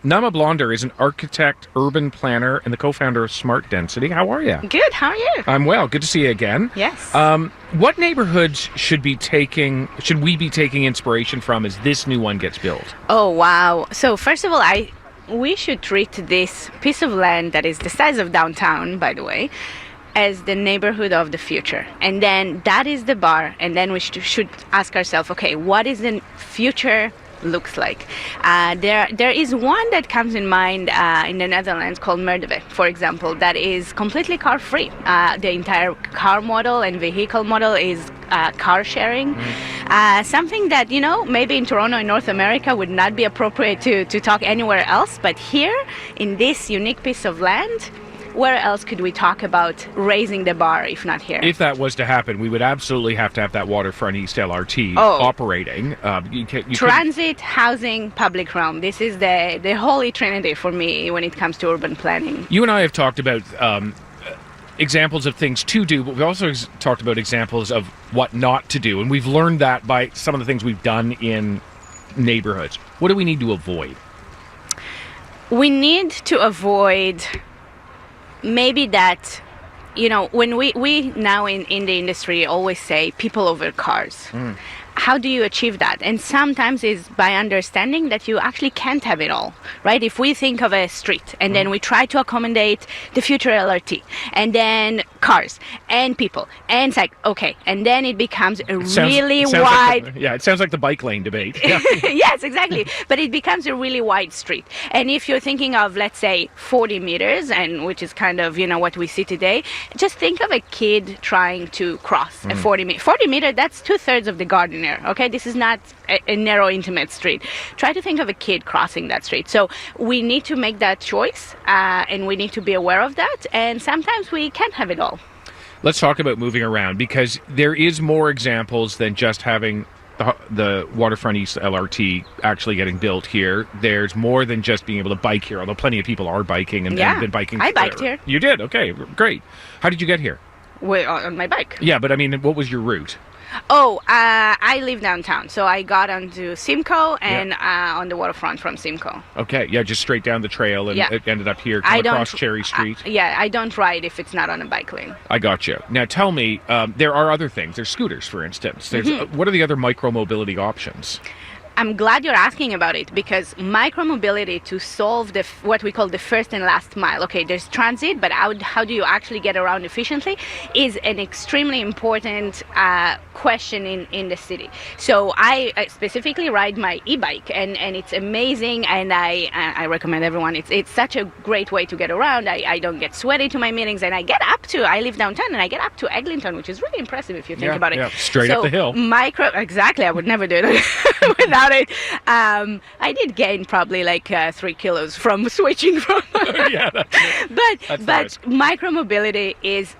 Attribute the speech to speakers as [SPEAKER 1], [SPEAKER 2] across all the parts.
[SPEAKER 1] Naama is an architect, urban planner, and the co-founder of Smart Density. How are you?
[SPEAKER 2] Good. How are you?
[SPEAKER 1] I'm well. Good to see you again.
[SPEAKER 2] Yes.
[SPEAKER 1] What neighborhoods should we be taking inspiration from as this new one gets built?
[SPEAKER 2] Oh, wow. So first of all, we should treat this piece of land that is the size of downtown, by the way, as the neighborhood of the future. And then that is the bar. And then we should ask ourselves, okay, what is the future looks like? There is one that comes in mind in the Netherlands called Merdeve, for example, that is completely car free. The entire car model and vehicle model is car sharing. Something that, maybe in Toronto in North America would not be appropriate to talk anywhere else, but here in this unique piece of land, where else could we talk about raising the bar if not here?
[SPEAKER 1] If that was to happen, we would absolutely have to have that Waterfront East LRT operating.
[SPEAKER 2] Transit, housing, public realm. This is the holy trinity for me when it comes to urban planning.
[SPEAKER 1] You and I have talked about examples of things to do, but we've also talked about examples of what not to do. And we've learned that by some of the things we've done in neighborhoods. What do we need to avoid?
[SPEAKER 2] We need to avoid maybe that, when we now in the industry always say people over cars. How do you achieve that? And sometimes it's by understanding that you actually can't have it all, right? If we think of a street and then we try to accommodate the future LRT and then cars and people and and then it becomes a really wide...
[SPEAKER 1] it sounds like the bike lane debate. Yeah.
[SPEAKER 2] Yes, exactly. But it becomes a really wide street. And if you're thinking of, let's say, 40 meters, and which is kind of, what we see today, just think of a kid trying to cross a 40 meter, that's 2/3 of the garden. Okay, this is not a narrow, intimate street. Try to think of a kid crossing that street. So we need to make that choice, and we need to be aware of that. And sometimes we can't have it all.
[SPEAKER 1] Let's talk about moving around, because there is more examples than just having the Waterfront East LRT actually getting built here. There's more than just being able to bike here, although plenty of people are biking and been biking.
[SPEAKER 2] I biked here.
[SPEAKER 1] You did? Okay, great. How did you get here?
[SPEAKER 2] On my bike.
[SPEAKER 1] Yeah, but I mean, what was your route?
[SPEAKER 2] I live downtown, so I got onto Simcoe and on the waterfront from Simcoe.
[SPEAKER 1] Okay, just straight down the trail and it ended up here, across Cherry Street.
[SPEAKER 2] I don't ride if it's not on a bike lane.
[SPEAKER 1] I got you. Now tell me, there are other things. There's scooters, for instance. What are the other micro-mobility options?
[SPEAKER 2] I'm glad you're asking about it, because micromobility to solve what we call the first and last mile. Okay, there's transit, but how do you actually get around efficiently is an extremely important question in the city. So I specifically ride my e-bike, and it's amazing, and I recommend everyone. It's such a great way to get around. I don't get sweaty to my meetings, and I live downtown, and I get up to Eglinton, which is really impressive if you think about it.
[SPEAKER 1] Yeah, straight up the hill.
[SPEAKER 2] Exactly, I would never do it without it. I did gain probably 3 kilos from switching from.
[SPEAKER 1] Yeah, that's it.
[SPEAKER 2] But micromobility is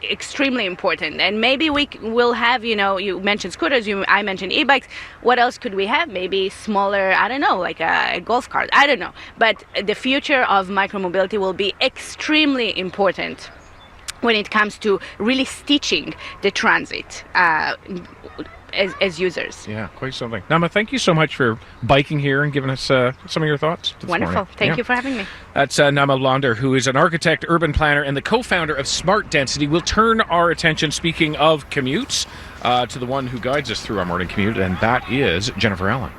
[SPEAKER 2] extremely important, and maybe we will have, you mentioned scooters, I mentioned e-bikes. What else could we have? Maybe smaller, I don't know, like a golf cart, I don't know. But the future of micromobility will be extremely important when it comes to really stitching the transit as users.
[SPEAKER 1] Yeah, quite something. Naama, thank you so much for biking here and giving us some of your thoughts this
[SPEAKER 2] Wonderful.
[SPEAKER 1] morning.
[SPEAKER 2] Thank you for having me.
[SPEAKER 1] That's Naama, who is an architect, urban planner, and the co-founder of Smart Density. We'll turn our attention, speaking of commutes, to the one who guides us through our morning commute, and that is Jennifer Allen.